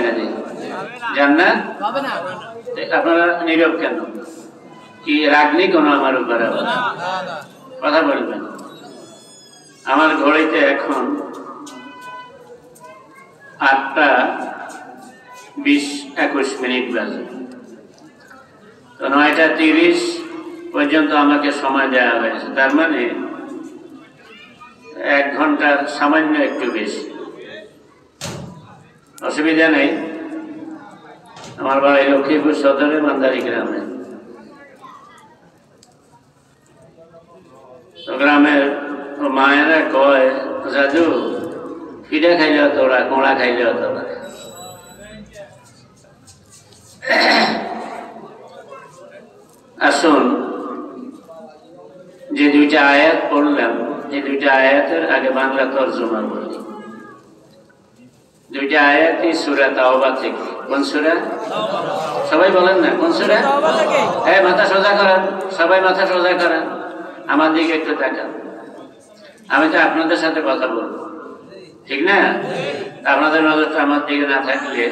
হয় না? জান্নাত আপনারা নীরব কেন? কি রাগনি কোন আমার উপরে? কথা বলবেন। আমার ঘড়িতে এখন 8:20-21 বাজে। তো 9:30 পর্যন্ত আমাকে সময় দেওয়া হয়েছে, তার মানে 1 ঘন্টার সামান্য একটু বেশি। অসুবিধা নেই। আমার বাড়ি লক্ষ্মীপুর সদরে মান্দারি গ্রামে। তো গ্রামের মায়েরা কয়, দাদু পিঠা খাইলে তোরা, কোঁড়া খাইলে তোরা। আসুন, যে 2টা আয়াত পড়লাম, এই 2টা আয়াতের আগে বাংলা তর্জমা বলি। 2টা আয়াতই সূরা তাওবা থেকে। কোন সূরা? সবাই বলেন না কোন সূরা? হ্যাঁ, মাথা সোজা করেন, সবাই মাথা সোজা করেন, আমার দিকে একটু তাকান। আমি তো আপনাদের সাথে কথা বলবো, ঠিক না? আপনাদের নজরটা আমার দিকে না থাকলে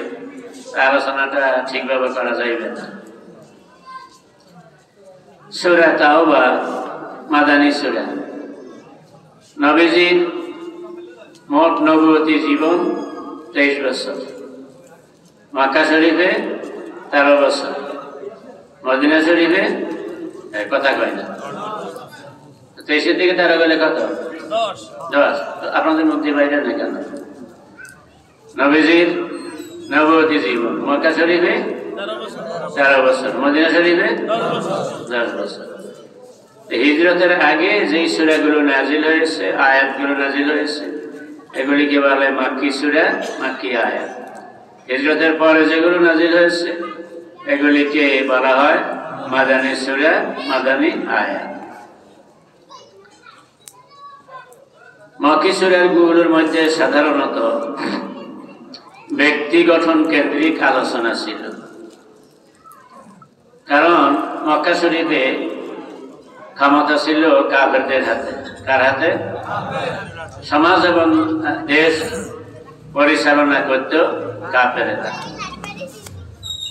আলোচনাটা ঠিকভাবে করা যাইবে না। সূরা তাওবা মাদানী সূরা। নবীজির মোট নবুয়তি জীবন 23 বছর। মক্কা শরীফে 13 বছর। মদিনা শরীফে কথা কয় না, 23 থেকে 13 গেলে কত? 10। আপনাদের মধ্যে বাইরে না কেন? নবীজির নবুয়তি জীবন মক্কা শরীফে 13 বছর, মদিনা শরীফে 10 বছর। হিজরতের আগে যেই সূরাগুলো নাজিল হয়েছে, আয়াতগুলো নাজিল হয়েছে, এগুলিকে বলে মাক্কি সূরা, মাক্কি আয়াত। হিজরতের পরে যেগুলো নাজিল হয়েছে এগুলিকে বলা হয় মাদানী সূরা, মাদানী আয়াত। মাক্কি সূরাগুলোর মধ্যে সাধারণত ব্যক্তি গঠন কেন্দ্রিক আলোচনা ছিল, কারণ মক্কা শরীফে ক্ষমতা ছিল কাফেরদের হাতে। কার হাতে? সমাজ এবং দেশ পরিচালনা করত কাফেররা।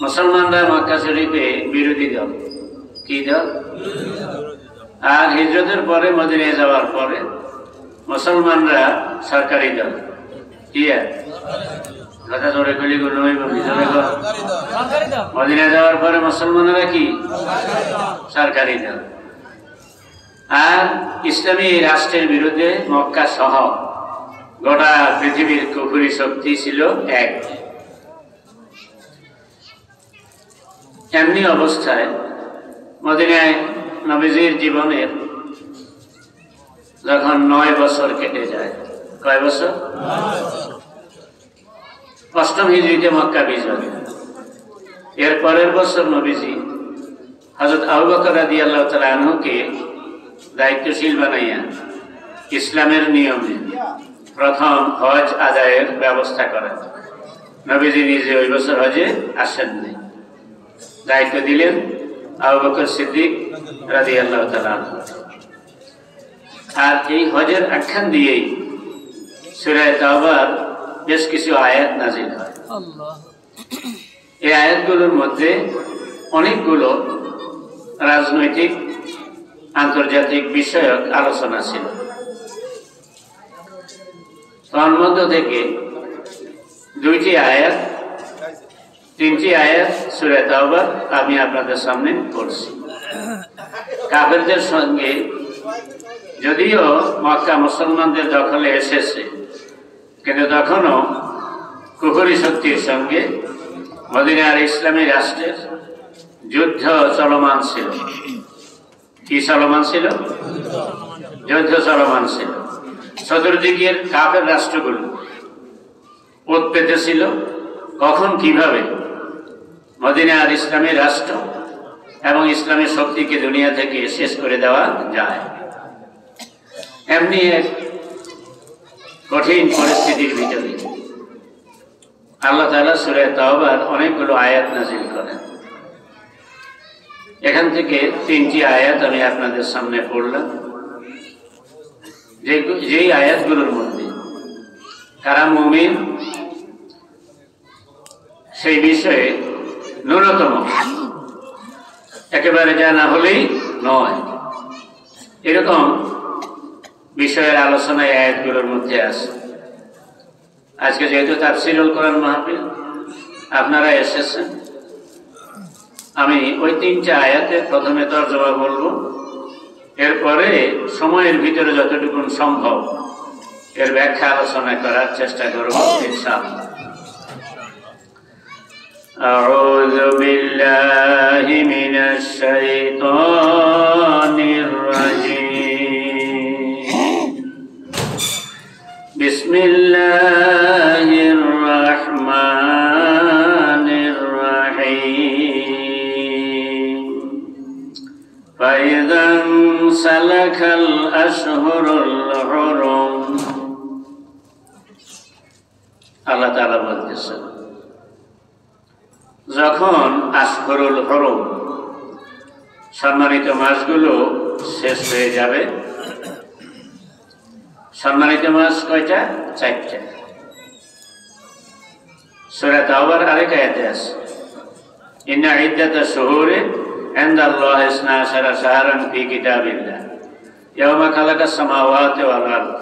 মুসলমানরা মক্কা শরীফে বিরোধী দল। কি দল? আর হিজরতের পরে মদিনায় যাওয়ার পরে মুসলমানরা সরকারি দল। কি কথা ধরে গুলিগুলো মদিনায় যাওয়ার পরে মুসলমানরা কি? সরকারি দল। আর ইসলামী রাষ্ট্রের বিরুদ্ধে মক্কা সহ গোটা পৃথিবীর কুফরি শক্তি ছিল এক। এমনি অবস্থায় মদিনায় নবীজির জীবনের যখন 9 বছর কেটে যায়। কয় বছর? 8ম হিজরিতে মক্কা বিজয়। এর পরের বছর নবীজি হযরত আবু বকর রাদিয়াল্লাহু তাআলা আনহুকে দায়িত্বশীল বানাইয়া ইসলামের নিয়মে প্রথম হজ আদায়ের ব্যবস্থা করেন। নবীজি নিজে ওই বছর হজে আসেননি, দায়িত্ব দিলেন আবু বকর সিদ্দিক রাদিয়াল্লাহু তাআলা আনহু। আর এই হজের আখ্যান দিয়েই সূরা তাওবার বেশ কিছু আয়াত নাজিল হয়। এই আয়াতগুলোর মধ্যে অনেকগুলো রাজনৈতিক আন্তর্জাতিক বিষয়ক আলোচনা ছিল। তার মধ্য থেকে 2টি আয়াত, 3টি আয়াত সূরা তাওবা আমি আপনাদের সামনে পড়ছি। কাফেরদের সঙ্গে যদিও মক্কা মুসলমানদের দখলে এসেছে, কিন্তু তখনও কুফরি শক্তির সঙ্গে মদিনার ইসলামী রাষ্ট্রের যুদ্ধ চলমান ছিল। কি চলমান ছিল? যুদ্ধ চলমান ছিল। চতুর্দিকের কাফের রাষ্ট্রগুলো উৎপেতে ছিল কখন কিভাবে মদিনার ইসলামী রাষ্ট্র এবং ইসলামী শক্তিকে দুনিয়া থেকে শেষ করে দেওয়া যায়। এমনি এক কঠিন পরিস্থিতির ভিতরে আল্লাহ তাআলা সূরা তাওবার অনেকগুলো আয়াত নাযিল করেন। এখান থেকে 3টি আয়াত আমি আপনাদের সামনে পড়লাম, যেই আয়াতগুলোর মধ্যে কারা মুমিন সেই বিষয়ে ন্যূনতম একেবারে জানা হলেই নয়, এরকম বিষয়ের আলোচনায় আয়াতগুলোর মধ্যে আছে। আজকে যেহেতু তাফসীরুল কোরআন মাহফিল আপনারা এসেছেন, আমি ওই 3টা আয়াতের প্রথমে তরজমা বলবো, এরপরে সময়ের ভিতরে যতটুকু সম্ভব এর ব্যাখ্যা আলোচনা করার চেষ্টা করব ইনশাআল্লাহ। আউযু বিল্লাহি মিনাশ শাইতানির রাজীম। বিসমিল্লাহির রাহমানির রাহিম। ফাইযা সালাকাল আশহুরুল হুরুম, আল্লাহ তাআলা বলতেছেন যখন আশহুরুল হুরুম সম্মানিত মাসগুলো শেষ হয়ে যাবে। সম্মানিত মাস কয়টা? 4টা। সূরা তাওবার আরেক আয়াতে আছে, ইন্না ইদ্দাতাশ শুহুরি ইনদাল্লাহি 12 শাহরান ফি কিতাবিল্লাহ ইয়াওমা খালাকাস সামাওয়াতি ওয়াল আরদ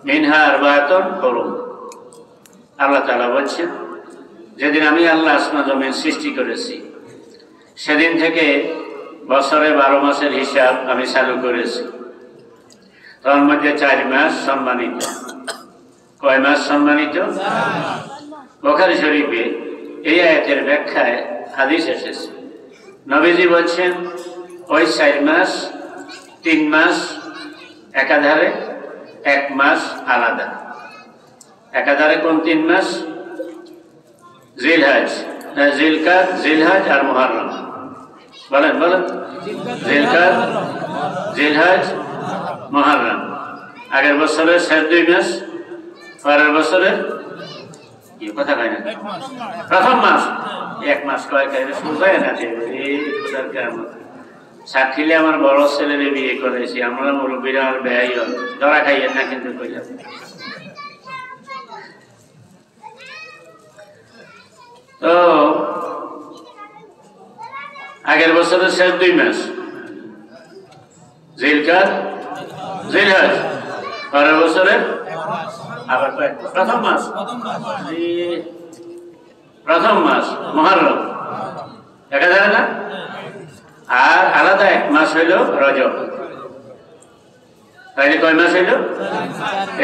মিনহা আরবাতুন হুরুম। আল্লাহ তাআলা বলছেন যেদিন আমি আল্লাহ আসমান জমিন সৃষ্টি করেছি সেদিন থেকে বছরে 12 মাসের হিসাব আমি চালু করেছি। তার মধ্যে 4 মাস সম্মানিত। কয় মাস সম্মানিত? বুখারী শরীফে এই আয়াতের ব্যাখ্যায় হাদিস এসেছে, নবীজি বলছেন ওই 4 মাস, 3 মাস একাধারে, 1 মাস আলাদা। একাধারে কোন 3 মাস? জিলহজ, জিলকাদ, জিলহজ আর মুহররম। বলেন বলেন। জিলকাদ, জিলহজ, মুহররম। আগের বছরের শেষ 2 মাস, পরের বছরের কি কথা কয় না, প্রথম মাস। 1 মাস কয় শুনবে না? সাক্ষীলে আমার বড় ছেলের বিয়ে করেছি, আমরা মুরব্বীরা আর ব্যয় ধরা খাইয়েন না কিন্তু কইলাম। তো আগের বছরের শেষ 2 মাস জিলকাদ, জিলহজ, পরের বছরের আবার প্রথম মাস, প্রথম মাস মুহররম। একাধারে না? আর আলাদা 1 মাস হইল রজব। তাইলে কয় মাস হইল?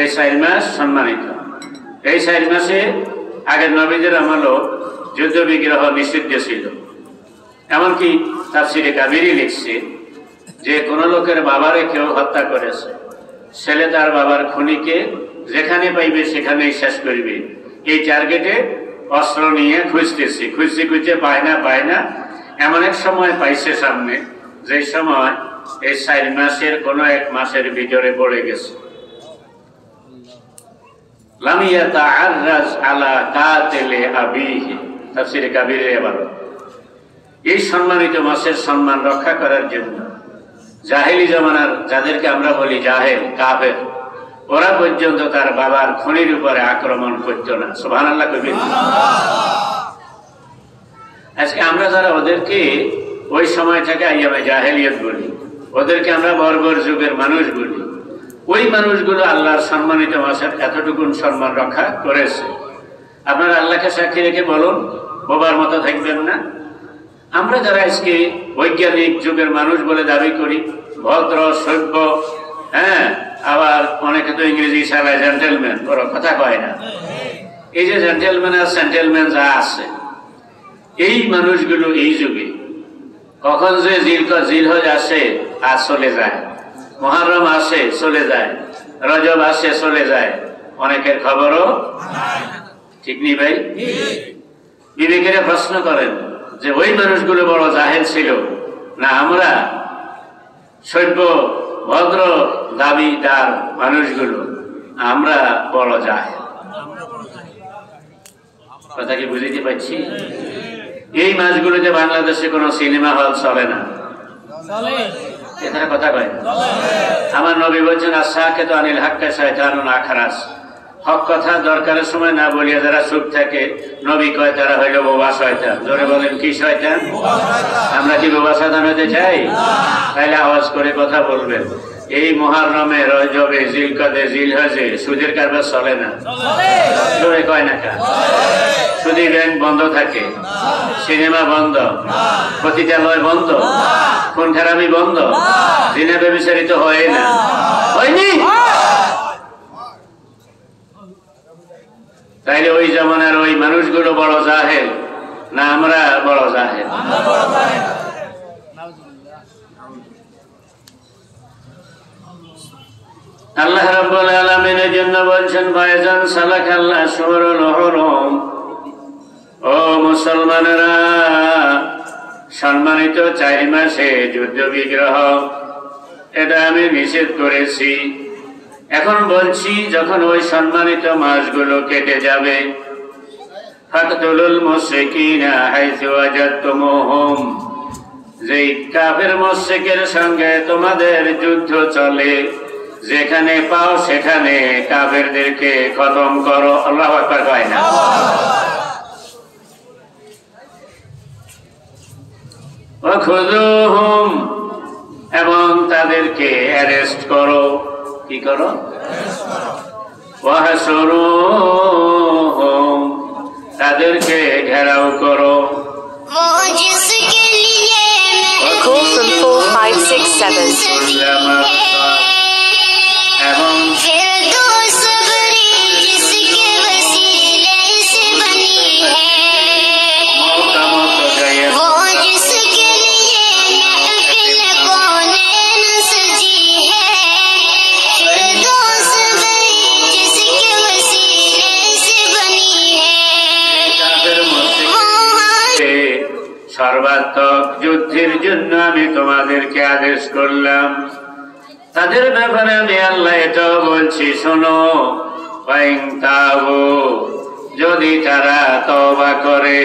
এই 4 মাস সম্মানিত। এই 4 মাসে আগের নবীদের আমলও যুদ্ধ বিগ্রহ নিষিদ্ধ ছিল। এমনকি তাফসীরে কাবীরে লিখছে যে কোন লোকের বাবারে কেউ হত্যা করেছে, ছেলে তার বাবার খুনিকে যেখানে পাইবে সেখানেই শেষ করবে। এই টার্গেটে অস্ত্র নিয়ে খুঁজতেছে, খুঁজতে খুঁজতে পায় না। এমন এক সময় পাইছে সামনে, যে সময় এই 4 মাসের কোন 1 মাসের ভিতরে পড়ে গেছে। লাম ইয়াতাআররাজ আলা কাতিলি আবিহি, তাফসীরে কাবীরে আবার এই সম্মানিত মাসের সম্মান রক্ষা করার জন্য জাহেলি জামানার যাদেরকে আমরা বলি জাহেল, কাফের, ওরা পর্যন্ত তার বাবার খুনির উপরে আক্রমণ করত না। সুবহানাল্লাহ কইবেন। আজকে আমরা যারা ওদেরকে ওই সময়টাকে আইয়ামে জাহেলিয়ত বলি, ওদেরকে আমরা বর্বর যুগের মানুষ বলি, ওই মানুষগুলো আল্লাহর সম্মানিত মাসের এতটুকু সম্মান রক্ষা করেছে। আপনারা আল্লাহকে সাক্ষী রেখে বলুন, বোবার মতো থাকবেন না। আমরা যারা আজকে বৈজ্ঞানিক যুগের মানুষ বলে দাবি করি, ভদ্র সভ্য, আবার অনেকে তো ইংরেজি চালায় জেন্টেলম্যান, ওরা কথা কয় না। এই যে জেন্টেলম্যান আর সেন্টেলম্যান যা আছে, এই মানুষগুলো এই যুগে কখন যে জিলহজ আসে আর চলে যায়, মুহররম আসে চলে যায়, রজব আসে চলে যায়, অনেকের খবরও ঠিক নেই। ভাই বিবেকের প্রশ্ন করেন যে ওই মানুষগুলো বড় জাহেল ছিল না আমরা সভ্য ভদ্র দাবিদার মানুষগুলো আমরা বড় জাহেল? কথা কি বুঝতে পারছি? এই মাসগুলোতে বাংলাদেশে কোনো সিনেমা হল চলে না, এখানে কথা কয়। আমার নবী বলছেন আসাকে তো আনিল হাক্কা শয়তানুন আখরাস, হক কথা দরকারের সময় না বলিয়া যারা চুপ থাকে, নবী কয় তারা হইল বোবা শয়তান। জোরে বলেন কি শয়তান? আমরা কি বোবা শয়তান হতে চাই? তাইলে আওয়াজ করে কথা বলবেন। এই মুহররমে, রজবে, জিলকদে, জিলহজে সুদের কারবার চলে না? জোরে কয় না কা? সুদী ব্যাংক বন্ধ থাকে, সিনেমা বন্ধ, পতিতালয় বন্ধ, খুন খারাপি বন্ধ, জিনা ব্যভিচারিত হয় না, হয়নি? তাইলে ওই জামানার ওই মানুষগুলো বড় জাহেল না আমরা বড় জাহেল? আল্লাহ রাব্বুল আলামিনের জন্য বলছেন ফায়জান সালাকাল্লাহ শুরুল হুরুম। ও মুসলমানেরা, সম্মানিত 4 মাসে যুদ্ধ বিগ্রহ এটা আমি নিষেধ করেছি। এখন বলছি যখন ওই সম্মানিত মাসগুলো কেটে যাবে, ফাকতুলুল মুশরিকিনা হাইসু ওয়াজাদতুমুহুম, যেই কাফের মুশরিকের সঙ্গে তোমাদের যুদ্ধ চলে, যেখানে পাও সেখানে কাফেরদেরকে খতম করো। আল্লাহু আকবার কয় না? ওয়াখুযুহুম, এবং তাদেরকে অ্যারেস্ট করো। কি করো? ওয়াহশুরুহুম, তাদেরকে ঘেরাও করো। Call from 4567. এবং সর্বাত্মক যুদ্ধের জন্য আমি তোমাদেরকে আদেশ করলাম। তাদের ব্যাপারে আমি আল্লাহ এটাও বলছি, শোনো, যদি তারা তওবা করে,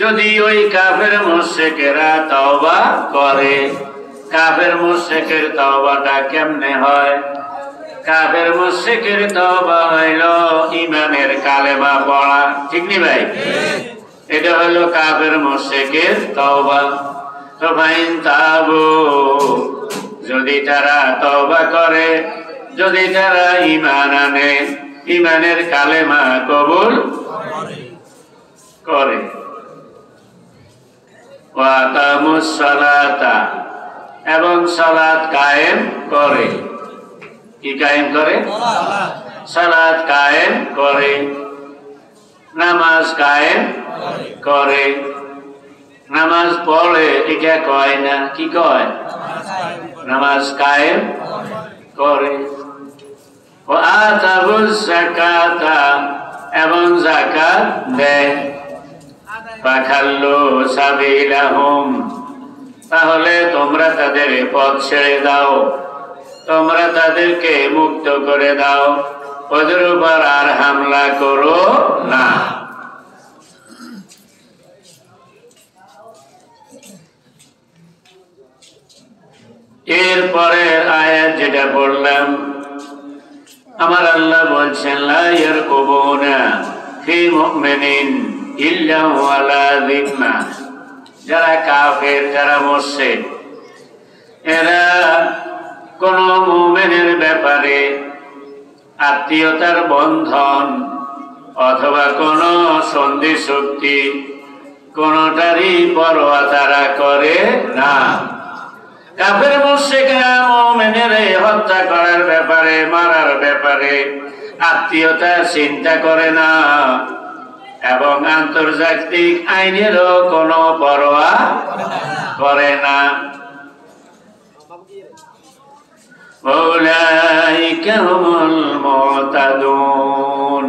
যদি ওই কাফের মুশরিকেরা তওবা করে। কাফের মুশরিকের তওবাটা কেমনে হয়? কাফের মুশরিকের তওবা হইল ঈমানের কালেমা পড়া। ঠিক নি ভাই? এটা হলো কাফের মুশরিকের তওবা। তো ফাইন তাবু, যদি তারা তওবা করে, যদি তারা ঈমান আনে, ঈমানের কালেমা কবুল করে, ওয়া আকামুস সালাতা, এবং সালাত কায়েম করে। কি কায়েম করে? সালাত কায়েম করে, নামাজ কায়েম করে, নামাজ পড়ে। এটা কয় না, কি কয়? নামাজ কায়েম করে। ও আতাবুজ যাকাতা, এবং যাকাত দেয়। ফাখাল্লু সাবিলাহুম, তাহলে তোমরা তাদের পথ ছেড়ে দাও, তোমরা তাদেরকে মুক্ত করে দাও, ওদের উপর আর হামলা করো না। এরপরের আয়াত যেটা পড়লাম, আমার আল্লাহ বলছেন লা ইয়ারকুবুনা ফি মুমিনিন ইল্লা ওয়ালা যিম্মা, যারা কাফের, যারা মুশরিক, এরা কোন মুমিনের ব্যাপারে আত্মীয়তার বন্ধন অথবা কোন সন্ধি চুক্তি কোনটারই পরোয়া তারা করে না। কাফের মুশরিকরা মুমিনের হত্যা করার ব্যাপারে, মারার ব্যাপারে আত্মীয়তা চিন্তা করে না, এবং আন্তর্জাতিক আইনেরও কোনো পরোয়া করে না। উলাইকা হুমুল মুতাদুন,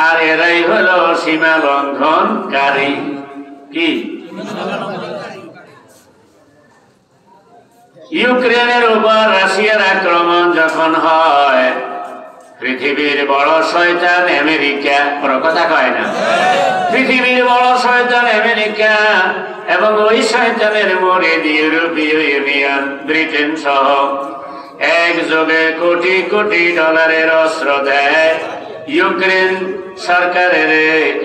আর এরাই হলো সীমা লঙ্ঘনকারী। কি? ইউক্রেনের উপর রাশিয়ার আক্রমণ যখন হয়, পৃথিবীর বড় শয়তান আমেরিকা, কোনো কথা কয় না, পৃথিবীর বড় শয়তান আমেরিকা এবং ওই শয়তানের মুরিদ ইউরোপীয় ইউনিয়ন, ব্রিটেন সহ একযোগে কোটি কোটি ডলারের অস্ত্র দেয় ইউক্রেন সরকারের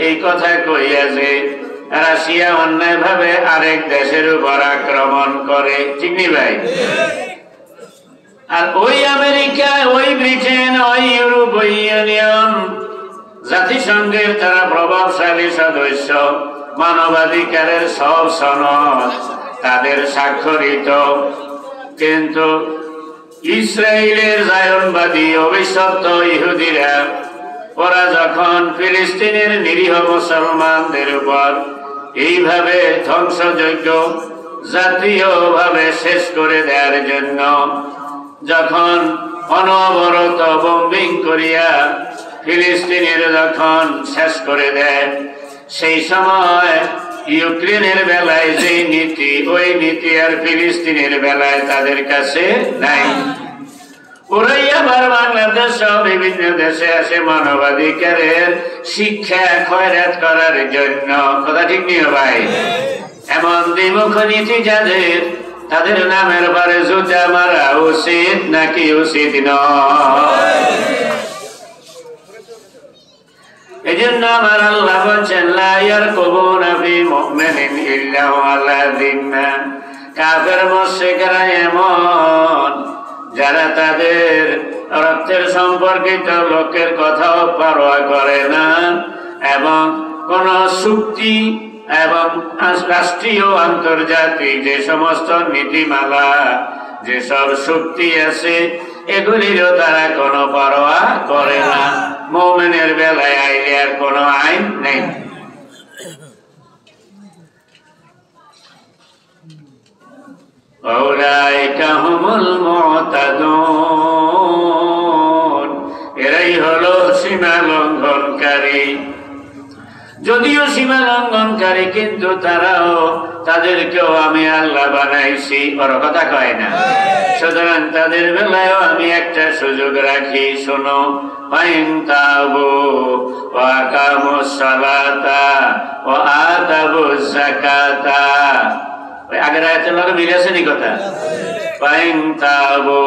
এই কথা কইয়া যে রাশিয়া অন্যায় ভাবে আরেক দেশের উপর আক্রমণ করে, ঠিক নি ভাই? আর ওই আমেরিকা, ওই ব্রিটেন, ওই ইউরোপীয় ইউনিয়ন, জাতিসংঘের তারা প্রভাবশালী সদস্য, মানবাধিকারের সব সনদ তাদের স্বাক্ষরিত, কিন্তু ইসরায়েলের জায়নবাদী অভিশপ্ত ইহুদিরা ওরা যখন ফিলিস্তিনের নিরীহ মুসলমানদের উপর এইভাবে ধ্বংসযজ্ঞ জাতীয়ভাবে শেষ করে দেওয়ার জন্য যখন অনবরত বোম্বিং করিয়া ফিলিস্তিনের যখন শেষ করে দেয়, সেই সময় ইউক্রেনের বেলায় যে নীতি, ওই নীতি আর ফিলিস্তিনের বেলায় তাদের কাছে নাই। ওরাই আবার বাংলাদেশ সহ বিভিন্ন দেশে আসে মানবাধিকারের শিক্ষা খয়রাত করার জন্য, কথা ঠিক নিও ভাই? এমন দ্বিমুখ নীতি যাদের, তাদের নামের পরে জুতা মারা উচিত নাকি উচিত নয়? এই জন্য আমার আল্লাহ বলছেন লা ইয়ারকুবুনা ফি মুমিনিন ইল্লা আলা যিম্মা, কাফের মুশরিকরা এমন যারা তাদের রক্তের সম্পর্কিত লোকের কথাও পরোয়া করে না, এবং কোন চুক্তি এবং রাষ্ট্রীয় আন্তর্জাতিক যে সমস্ত নীতিমালা, যেসব শক্তি আছে, এগুলিরও তারা কোনো পরোয়া করে না। মুমিনের বেলায় আইলে আর কোনো আইন নেই। আউলাইকা হুমুল মুতাদুন, এরাই হলো সীমা লঙ্ঘনকারী। যদিও সীমা লঙ্ঘনকারী, কিন্তু তারাও, তাদেরকেও আমি আল্লাহ বানাইছি, ওর কথা কয় না। সুতরাং তাদের বেলায়ও আমি একটা সুযোগ রাখি, শোনো, ফাইন তাবু ওয়া আকামুস সালাতা ওয়া আতাবুজ যাকাতা, ওই আগের আয়াতের লগে মিল আছে নি কথা? ফাইন তাবু,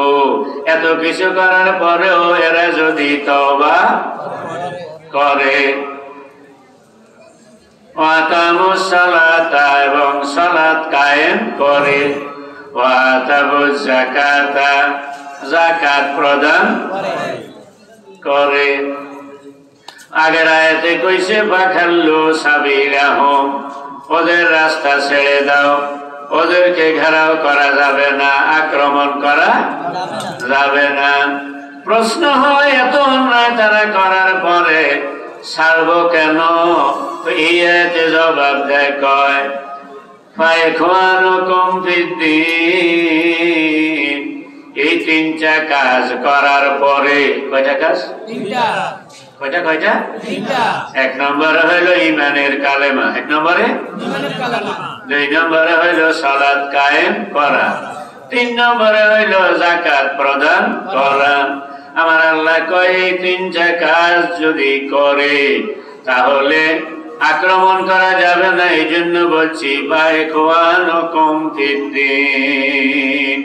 এত কিছু করার পরেও এরা যদি তওবা করে, ওয়াতামুস সালাতা, এবং সালাত কায়েম করে, ওয়াতাবুজ যাকাতা, যাকাত প্রদান করে। আগের আয়াতে কইছে ফাখাল্লু সাবিলাহুম, ওদের রাস্তা ছেড়ে দাও, ওদেরকে ঘেরাও করা যাবে না, আক্রমণ করা যাবে না। প্রশ্ন হয় এত অন্যায় তারা করার পরে ছাড়বো কেন? তো এই আয়াতে জবাব দেয়, কয় ফাইখওয়ানুকুম ফিদ্দীন, এই তিনটা কাজ করার পরে, কয়টা কাজ? তিনটা। কয়টা? কয়টা? তিনটা। এক নম্বরে হইল ঈমানের কালেমা, এক নম্বরে ঈমানের কালেমা, দুই নম্বরে হইল সালাত কায়েম করা, তিন নম্বরে হইল যাকাত প্রদান করা। আমার আল্লাহ কয় এই তিনটা কাজ যদি করে তাহলে আক্রমণ করা যাবে না। এই জন্য বলছি ফাইখওয়ানুকুম ফিদ্দীন,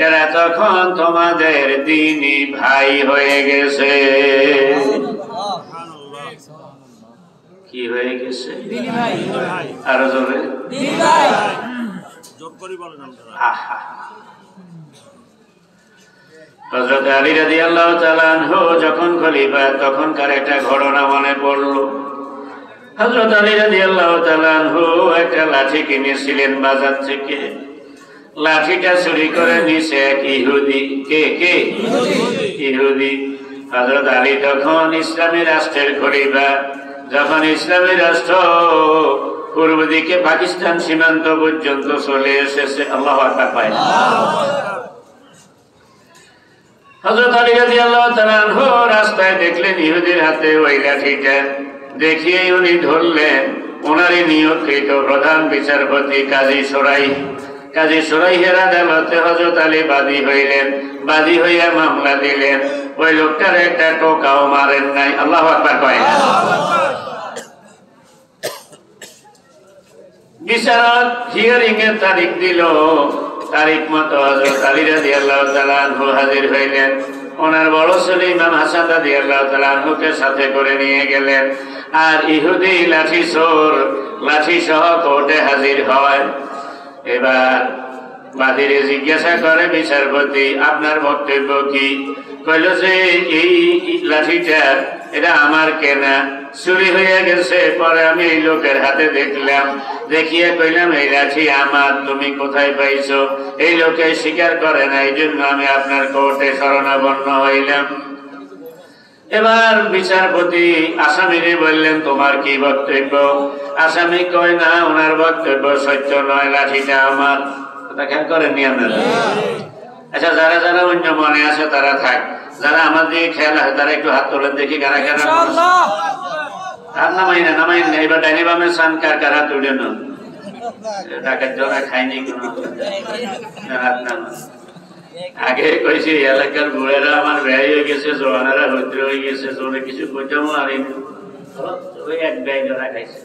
এরা তখন তোমাদের দ্বীনি ভাই হয়ে গেছে। কি হয়ে গেছে? দ্বীনি ভাই। আরো জোরে, দ্বীনি ভাই। জোর করে বলেন আপনারা। হযরত আলী রাদিয়াল্লাহু তাআলা আনহু যখন খলিফা, তখনকার একটা ঘটনা মনে পড়লো। হযরত আলী রাদিয়াল্লাহু তাআলা আনহু একটা লাঠি কিনেছিলেন বাজার থেকে। লাঠিটা চুরি করে নিছে এক ইহুদি। কে? ইহুদি। হযরত আলী তখন ইসলামী রাষ্ট্রের খলিফা। যখন ইসলামী রাষ্ট্র পূর্ব দিকে পাকিস্তান সীমান্ত পর্যন্ত চলে এসেছে, আল্লাহু আকবার পায়, হযরত আলী রাদিয়াল্লাহু তাআলা আনহু রাস্তায় দেখলেন ইহুদির হাতে ওই লাঠিটা। দেখিয়ে উনি ধরলেন ওনারই নিয়োগকৃত প্রধান বিচারপতি কাজী সুরাইহের আদালতে হযরত আলী বাদী হইলেন। বাদী হইয়া মামলা দিলেন। ওই লোকটার একটা টোকাও মারেন নাই। আল্লাহু আকবার কয়। বিচারক হিয়ারিং এর তারিখ দিল। তারিখ মতো হযরত আলী রাদিয়াল্লাহু তাআলা আনহু হাজির হইলেন। ওনার বড় ছেলে ইমাম হাসান রাদিয়াল্লাহু তাআলা আনহুকে সাথে করে নিয়ে গেলেন। আর ইহুদি লাঠি চোর লাঠি সহ কোর্টে হাজির হয়। এবার বাদীরে জিজ্ঞাসা করে বিচারপতি, আপনার বক্তব্য কি? কইল যে এই লাঠিটা এটা আমার কেনা, চুরি হয়ে গেছে। পরে আমি এই লোকের হাতে দেখলাম, দেখিয়ে কইলাম এই লাঠি আমার, তুমি কোথায় পাইছো? এই লোকে স্বীকার করে না, এই জন্য আমি আপনার কোর্টে শরণাপন্ন হইলাম। এবার বিচারপতি আসামিরে বললেন, তোমার কি বক্তব্য? আসামি কয়, না, ওনার বক্তব্য সত্য নয়, লাঠিটা আমার। কথা খেয়াল করেননি আপনারা? আচ্ছা, যারা যারা অন্য মনে আছে তারা থাক, যারা আমার দিকে খেয়াল আছে তারা একটু হাত তোলেন দেখি কারা কারা। আর নামাই না, এবার ডাইনে বামে সান কার কার হাত উঠে না। টাকার জোড়া খাইনি কোনো হাত নামা। আগে কইছি এলাকার বুড়েরা আমার ব্যয় হয়ে গেছে, জোয়ানেরা হইতে হয়ে গেছে, জোরে কিছু কইতাম আর ওই এক ব্যয় জোড়া খাইছে।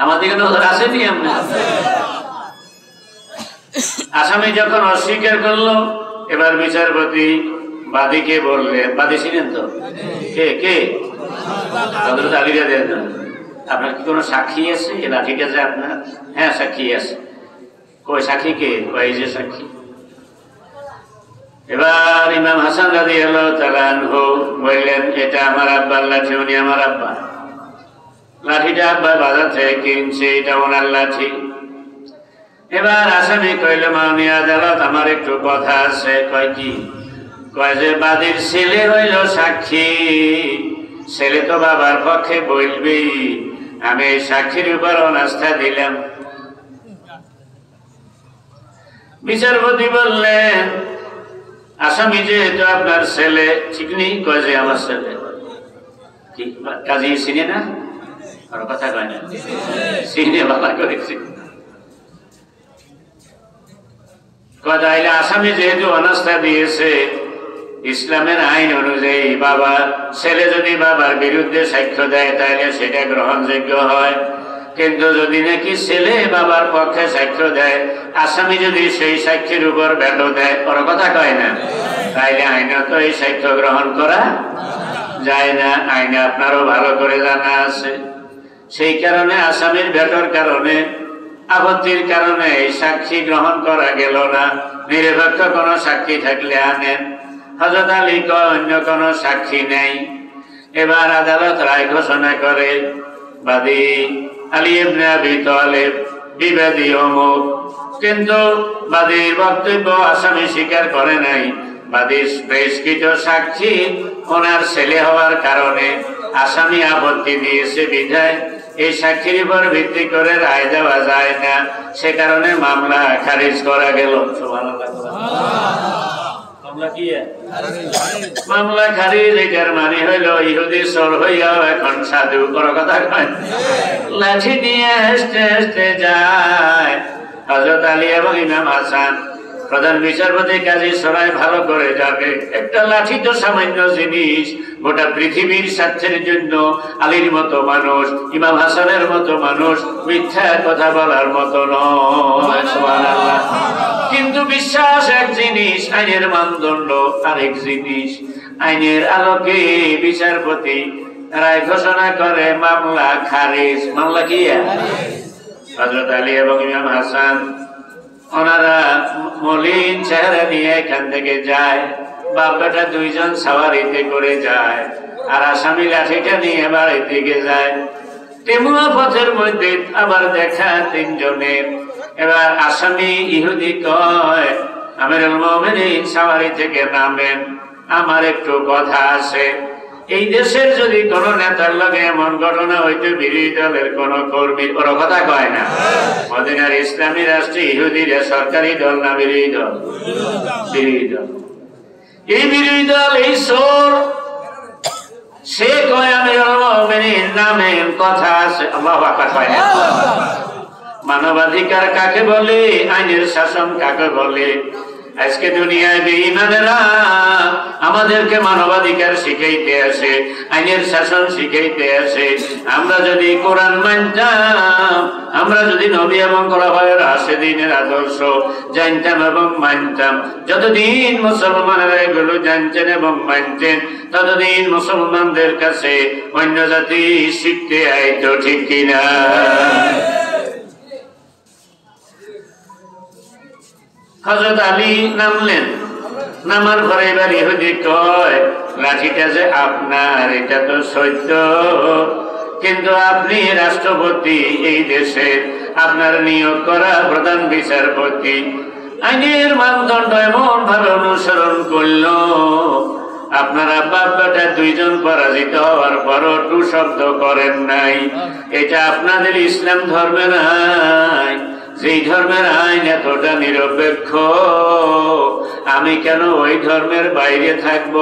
আমাদের নজর আসেনি। আমরা আসামি যখন অস্বীকার করলো, এবার বিচারপতি বাদীকে বললেন, বাদী ছিলেন তো? কে কে? হযরত আলী রাদিয়াল্লাহু তাআলা। আপনার কি কোনো সাক্ষী আছে এই লাঠিটা যে আপনার? হ্যাঁ, সাক্ষী আছে। কই সাক্ষী কে? কই যে সাক্ষী। এবার ইমাম হাসান রাদিয়াল্লাহু তাআলা আনহু বললেন, এটা আমার আব্বার লাঠি, উনি আমার আব্বা। লাঠিটা আব্বা বাজার থেকে কিনছে, এটা ওনার লাঠি। এবার আসামি কইল, মাননীয় আদালত, আমার একটু কথা আছে। কয় কি? কয় যে বাদীর ছেলে হইল সাক্ষী, ছেলে তো বাবার পক্ষে বলবি, আমি এই সাক্ষীর উপর অনাস্থা দিলাম। বিচারপতি বললেন, আসামি যেহেতু আপনার ছেলে, ঠিক নেই? কয় যে আমার ছেলে। ঠিক কাজী চিনে না? আর কথা কয় না, চিনে বাবা করেছি। আসামি যেহেতু অনাস্থা দিয়েছে, ইসলামের আইন অনুযায়ী বাবা ছেলে যদি বাবার বিরুদ্ধে সাক্ষ্য দেয় তাহলে সেটা গ্রহণযোগ্য হয়। কিন্তু যদি নাকি ছেলে বাবার পক্ষে সাক্ষ্য দেয়, আসামি যদি সেই সাক্ষীর উপর ভেটো দেয়, ওর কথা কয় না, তাইলে আইনত এই সাক্ষ্য গ্রহণ করা যায় না। আইনে আপনারও ভালো করে জানা আছে। সেই কারণে আসামির ভেটোর কারণে, আপত্তির কারণে এই সাক্ষী গ্রহণ করা গেল না। নিরপেক্ষ কোন সাক্ষী থাকলে আনেন। হযরত আলী কয়, অন্য কোন সাক্ষী নেই। এবার আদালত রায় ঘোষণা করে, বাদী আলী ইবনে আবি তালেব বিবাদী অমুক। কিন্তু বাদীর বক্তব্য আসামি স্বীকার করে নাই। বাদীর পেশকৃত সাক্ষী ওনার ছেলে হওয়ার কারণে আসামি আপত্তি দিয়েছে বিধায় এই সাক্ষীর উপর ভিত্তি করে রায় দেওয়া যায় না। সে কারণে মামলা খারিজ করা গেল। মামলা খারিজ, এটার মানে হইল ইহুদি চোর হইয়াও এখন সাধু। কোনো কথা কয়, লাঠি নিয়ে হেসতে হেসতে যায় হযরত আলী এবং ইমাম হাসান। প্রধান বিচারপতি কাজী সরাই ভালো করে যাবে, একটা লাঠি তো সামান্য জিনিস, গোটা পৃথিবীর স্বার্থের জন্য আলীর মতো মানুষ, ইমাম হাসানের মতো মানুষ মিথ্যা কথা বলার মতো নয়। সুবহানাল্লাহ। কিন্তু বিশ্বাস এক জিনিস, আইনের মানদণ্ড আরেক জিনিস। আইনের আলোকে বিচারপতি রায় ঘোষণা করে মামলা খারিজ। মামলা কি? হযরত আলী এবং ইমাম হাসান ওনারা মলিন চেহারা নিয়ে এখান থেকে যায়। বাপ বেটা দুইজন সাওয়ারিতে করে যায়, আর আসামি লাঠিটা নিয়ে বাড়ির দিকে যায়। তেমুয়া পথের মধ্যে আবার দেখা তিনজনের। এবার আসামি ইহুদি কয়, আমিরুল মুমিনিন সাওয়ারি থেকে নামেন, আমার একটু কথা আছে। এই দেশের যদি কোন নেতার লগে এমন ঘটনা হইতো, বিরোধী দলের কোন কর্মী, ওর কথা কয় না। মদিনার ইসলামী রাষ্ট্রে ইহুদিরা সরকারি দল না বিরোধী দল? বিরোধী দল। এই বিরোধী দল, এই চোর, সে কয় আমিরুল মুমিনিন নামেন, কথা আছে। আল্লাহু আকবার কয় না। মানবাধিকার কাকে বলে, আইনের শাসন কাকে বলে, আজকে দুনিয়ায় বেঈমানেরা আমাদেরকে মানবাধিকার শিখাইতে আসে, আইনের শাসন শিখাইতে আসে। আমরা যদি কোরআন মানতাম, আমরা যদি নবী এবং খোলাফায়ে রাশিদিনের আদর্শ জানতাম এবং মানতাম, যতদিন মুসলমানেরা এগুলো জানতেন এবং মানতেন, ততদিন মুসলমানদের কাছে অন্য জাতি শিখতে আইতো, ঠিক কিনা? হযরত আলী নামলেন, নামার পরে এবার ইহুদি কয়, লাঠিটা যে আপনার, এটা তো সত্য, কিন্তু আপনি রাষ্ট্রপতি এই দেশের, আপনার নিয়োগ করা প্রধান বিচারপতি আইনের মানদণ্ড এমন ভাবে অনুসরণ করলো, আপনারা বাপ বেটা দুইজন পরাজিত হওয়ার পরও টু শব্দ করেন নাই। এটা আপনাদের ইসলাম ধর্মে নাই। যেই ধর্মের আইন এতটা নিরপেক্ষ, আমি কেন ওই ধর্মের বাইরে থাকব?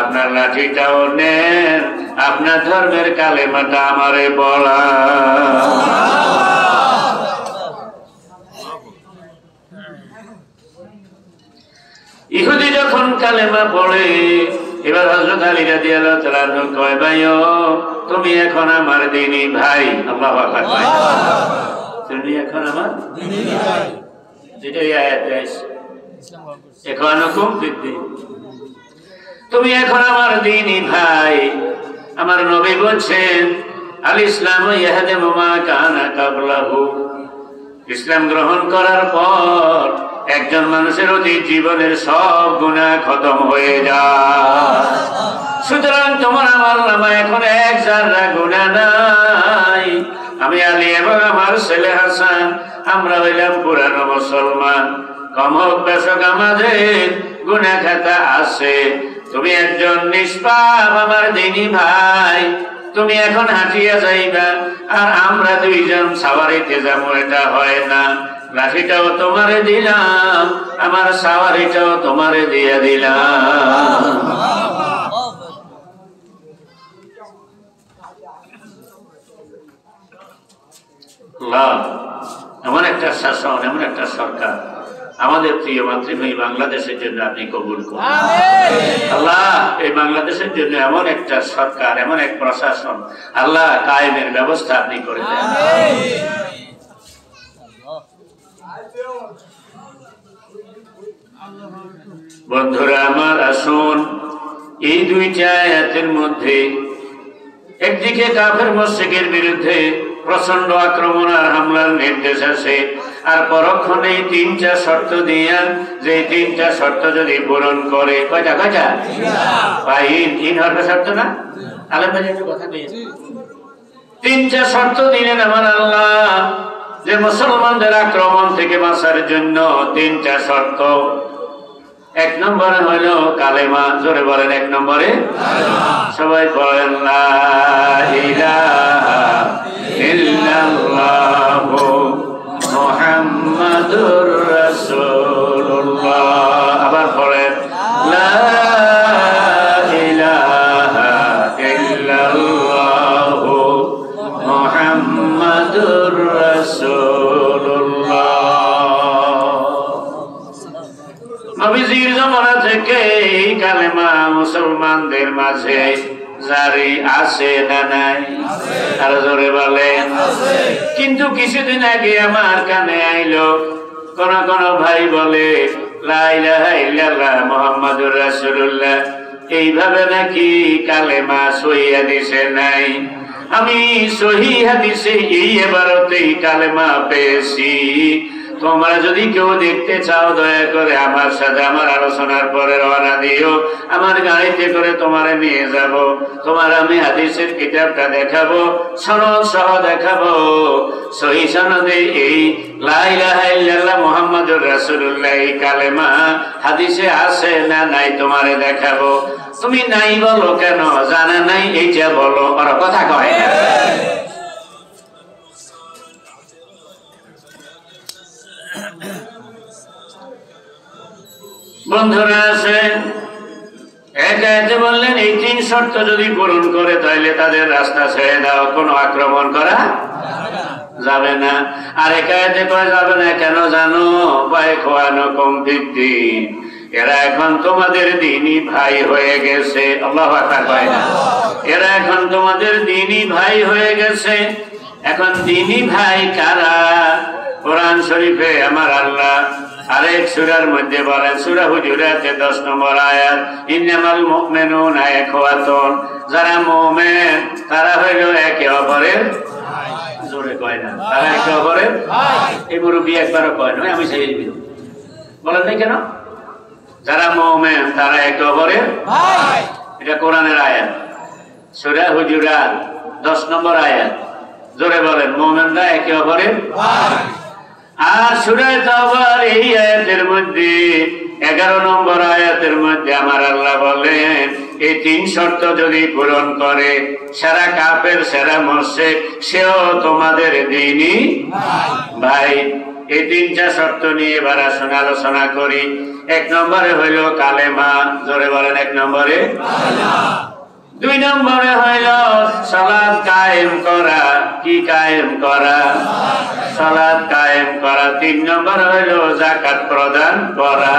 আপনার লাঠিটাও নেন, আপনার ধর্মের কালেমাটা আমারে বলা। ইহুদি যখন কালেমা পড়ে, এবার হযরত আলী রাদিয়াল্লাহু তাআলা কয়, ভাইও তুমি এখন আমার দ্বীনি ভাই। আল্লাহু আকবার। তুমি এখন আমার দ্বীনি ভাই, যেটাই আয়াতে আছে, এখন হুকুম দিতে, তুমি এখন আমার দ্বীনি ভাই। আমার নবী বলছেন, আল ইসলামু ইয়াহদিমু মা কানা ক্বাবলাহু, ইসলাম গ্রহণ করার পর একজন মানুষের অতীত জীবনের সব গুনাহ খতম হয়ে যায়। সুতরাং তোমার আমার নামায় এখন এক জাররা গুনাহ নাই। আমি আলী এবং আমার ছেলে হাসান, আমরা হইলাম পুরানো মুসলমান, কম হোক বেশ হোক আমাদের গুনাহ খাতা আছে। তুমি একজন নিষ্পাপ আমার দ্বীনি ভাই, তুমি এখন হাঁটিয়া যাইবা, আর আমরা দুইজন সাওয়ারিতে যাবো, এটা হয় না। লাঠিটাও তোমারে দিলাম, আমার সাওয়ারিটাও তোমারে দিয়ে দিলাম। এমন একটা শাসন, এমন একটা সরকার আমাদের প্রিয় মাতৃভূমি বাংলাদেশের জন্য আপনি কবুল করুন। আল্লাহ, এই বাংলাদেশের জন্য এমন একটা সরকার, এমন এক প্রশাসন আল্লাহ কায়েমের ব্যবস্থা আপনি করে দেন। বন্ধুরা আমার, আসুন এই দুইটা আয়াতের মধ্যে একদিকে কাফের মুশরিকের বিরুদ্ধে প্রচন্ড আক্রমণ আর হামলার নির্দেশ আছে, আর পরক্ষণে তিনটা শর্ত দিয়া, যে তিনটা শর্ত যদি পূরণ করে, কয়টা কয়টা ভাই, তিন হরফে শর্ত না? আলেম ভাই একটু কথা কইয়েন। তিনটা শর্ত দিলেন আমার আল্লাহ, যে মুসলমানদের আক্রমণ থেকে বাঁচার জন্য তিনটা শর্ত। এক নম্বরে হইল কালেমা, জোরে বলেন, এক নম্বরে সবাই বলেন লা ইলাহা ইল্লাল্লাহু মুহাম্মাদুর রাসূলুল্লাহ। আবার বলেন লা ইলাহা ইল্লাল্লাহু মুহাম্মাদুর রাসূলুল্লাহ। নবীজির জামানা থেকে এই কালেমা মুসলমানদের মাঝে জারি আছে না নাই? আর জোরে বলেন। কিন্তু কিছুদিন আগে আমার কানে আইলো, কোন কোন ভাই বলে লা ইলাহা ইল্লাল্লাহ মুহাম্মাদুর রাসূলুল্লাহ, এইভাবে নাকি কালেমা সহিহ হাদিসে নাই। আমি সহিহ হাদিসে এই ইবারতেই কালেমা পেয়েছি। তোমরা যদি কেউ দেখতে চাও, দয়া করে আমার সাথে আমার আলোচনার পরে রওনা দিও, আমার গাড়িতে করে তোমারে নিয়ে যাব, তোমার আমি হাদিসের কিতাবটা দেখাবো, সনদ সহ দেখাবো, সহিহ সনদে এই লা ইলাহা ইল্লাল্লাহ মুহাম্মাদুর রাসূলুল্লাহ এই কালেমা হাদিসে আছে না নাই তোমারে দেখাবো। তুমি নাই বলো কেন? জানা নাই এইটা বলো। আর কথা কয় না। বন্ধুরা আছেন, এক আয়াতে বললেন এই 3 শর্ত যদি পূরণ করে তাহলে তাদের রাস্তা ছেড়ে দাও, কোনো আক্রমণ করা যাবে না। আর এক আয়াতে কয় যাবে না কেন জানো? বাইখওয়ানুকুম ফিদ্দীন, এরা এখন তোমাদের দ্বীনি ভাই হয়ে গেছে। আল্লাহু আকবার কয় না? এরা এখন তোমাদের দ্বীনি ভাই হয়ে গেছে। এখন দ্বীনি ভাই কারা? কোরআন শরীফে আমার আল্লাহ আরেক সূরার মধ্যে বলেন, সূরা হুজুরাতে 10 নম্বর আয়াত, ইন্নামাল মুমিনুনা ইখওয়াতুন, যারা মুমিন তারা হলো একে অপরের জোরে কয় না, তারা একে অপরের ভাই। এই মুরব্বি একবারও কয় না, আমি সেই বলেন নাই কেন? যারা মুমিন তারা একে অপরের ভাই, এটা কোরআনের আয়াত, সূরা হুজুরাত 10 নম্বর আয়াত। জোরে বলেন, মুমিনরা একে অপরের ভাই। আর সূরা তাওবার এই আয়াতের মধ্যে 11 নম্বর আয়াতের মধ্যে আমার আল্লাহ বলেন এই 3 শর্ত যদি পূরণ করে সারা কাফের সারা মুশরিক সেও তোমাদের দ্বীনি ভাই। এই 3টা শর্ত নিয়ে এবার আসুন আলোচনা করি। 1 নম্বরে হইল কালেমা। জোরে বলেন, 1 নম্বরে কালেমা। 2 নম্বরে হইল সালাত কায়েম করা। কি কায়েম করা? সালাত কায়েম করা। 3 নম্বর হইল যাকাত প্রদান করা।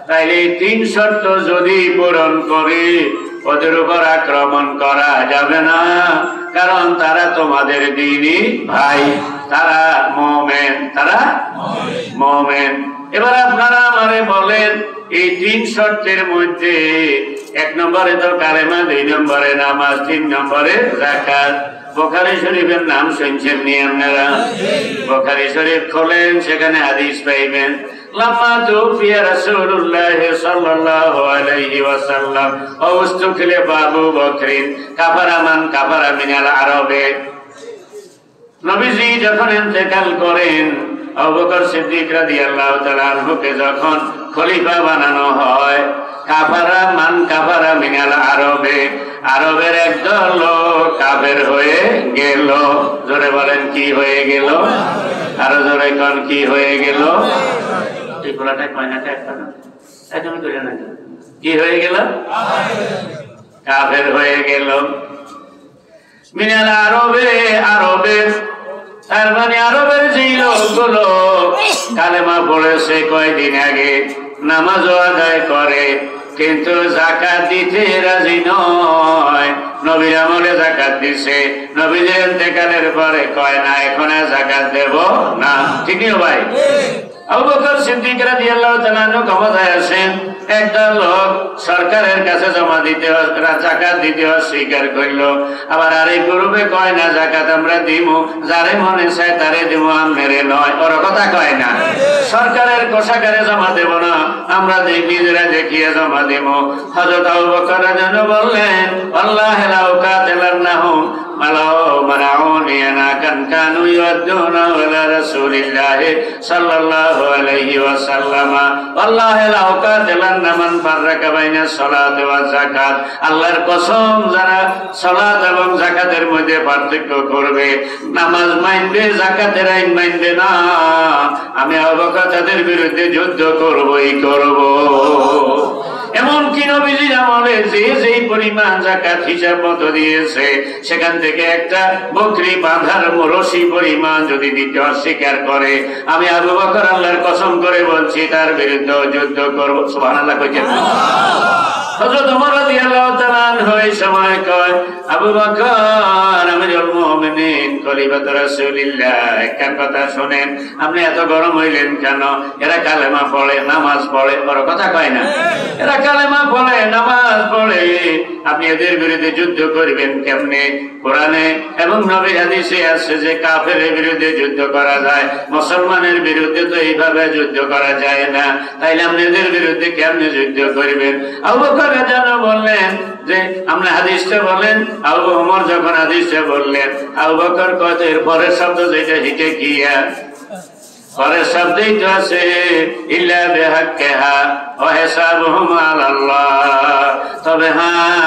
তাইলে 3 শর্ত যদি পূরণ করে ওদের উপর আক্রমণ করা যাবে না, কারণ তারা তোমাদের দ্বীনি ভাই, তারা মুমিন, তারা মুমিন। এবার আপনারা আমারে বলেন এই 3 শর্তের মধ্যে 1 নম্বরে তো কালেমা, 2 নম্বরে নামাজ, 3 নম্বরে যাকাত। বুখারী শরীফের নাম শুনছেন নি আপনারা? বুখারী শরীফ খোলেন, সেখানে হাদিস পাইবেন, লাম্মা তুফিয়া রাসূলুল্লাহ সাল্লাল্লাহু আলাইহি ওয়াসাল্লাম ওয়াস্তুখিলাফা আবু বকরিন কাফারা মান কাফারা মিনাল আরবে। নবীজি যখন ইন্তেকাল করেন, আবু বকর সিদ্দিক রাদিয়াল্লাহু তাআলা আনহুকে যখন খলিফা বানানো হয়, কাফারা মান কাফারা মিনাল আরবে, আরবের একদল লোক কাফের হয়ে গেল। জোরে বলেন, কি হয়ে গেল? আরো জোরে কোন, কি হয়ে গেল? এই বলাটা কয় না একটা না, একদম কইলেন না, কি হয়ে গেল? কাফের হয়ে গেল। মিনাল আরবে, আরবে তার মানে আরবের যেই লোকগুলো কালেমা পড়েছে কয়দিন আগে, নামাজও আদায় করে কিন্তু যাকাত দিতে রাজি নয়। নবীর আমলে যাকাত দিছে, নবীদের ইন্তেকালের পরে কয় না এখন আর যাকাত দেব না। ঠিক না ভাই? আবু বকর সিদ্দিক রাদিয়াল্লাহু তাআলা ক্ষমতায় আছেন, একটা লোক সরকারের কাছে জমা দিতে যাকাত দিতে অস্বীকার করলো, আবার আরেক গ্রুপে কয় না যাকাত আমরা দিমু, যারে মনে চায় তারে দিমু, আমনেরে নয়। ওর কথা কয় না, সরকারের কোষাগারে জমা দেব না, আমরা নিজেরা দেখিয়ে জমা দেব। হযরত আবু বকর রাদিয়াল্লাহু বললেন, আল্লাহু লা উকাতিলান্নাহুম মালাও মানাউনি আনা কান কানু ইয়াদুনা ইলা রাসূলিল্লাহ সাল্লাল্লাহু আলাইহি ওয়াসাল্লাম আল্লাহু লা উকাতিলান্না মান ফাররাকা বাইনা সালাতি ওয়া যাকাত। আল্লাহর কসম, যারা সালাত এবং যাকাতের মধ্যে পার্থক্য করবে, নামাজ মানবে যাকাতের আইন মানবে না, আমি আবু বকর তাদের বিরুদ্ধে যুদ্ধ করবই করব। এমনকি নবীজির আমলে যে যেই পরিমাণ যাকাত হিসাব মতো দিয়েছে, সেখান থেকে একটা বকরি বাঁধার রশি পরিমাণ যদি দিতে অস্বীকার করে, আমি আবু বকর আল্লাহর কসম করে বলছি তার বিরুদ্ধে যুদ্ধ করব। সুবহানাল্লাহ কইছেন। হযরত ওমর রাদিয়াল্লাহু তাআলা আনহু এই সময় কয়, আবু বকর আমিরুল মুমিনিন খলিফাতুর রাসূলুল্লাহ, একটা কথা শুনেন, আপনি এত গরম হইলেন কেন? এরা কালেমা পড়ে, নামাজ পড়ে, বড় কথা কয় না, এরা কালেমা পড়ে, নামাজ পড়ে, আপনি এদের বিরুদ্ধে যুদ্ধ করবেন কেমনে? কোরআনে এবং নবীর হাদিসে আছে যে কাফেরের বিরুদ্ধে যুদ্ধ করা যায়, মুসলমানের বিরুদ্ধে তো এইভাবে যুদ্ধ করা যায় না, তাইলে আপনি এদের বিরুদ্ধে কেমনে যুদ্ধ করবেন? আবু বকর রাদিয়াল্লাহু বললেন যে আপনি হাদিসটা বলেন। আবু ওমর যখন হাদিসটা বললেন, আবু বকর কয় এর পরের শব্দ যেটা হিটে গিয়া পরের শব্দেই তো আছে ইল্লা বিহাক্কিহা ওয়া হিসাবুহুম আলাল্লাহ। তবে হ্যাঁ,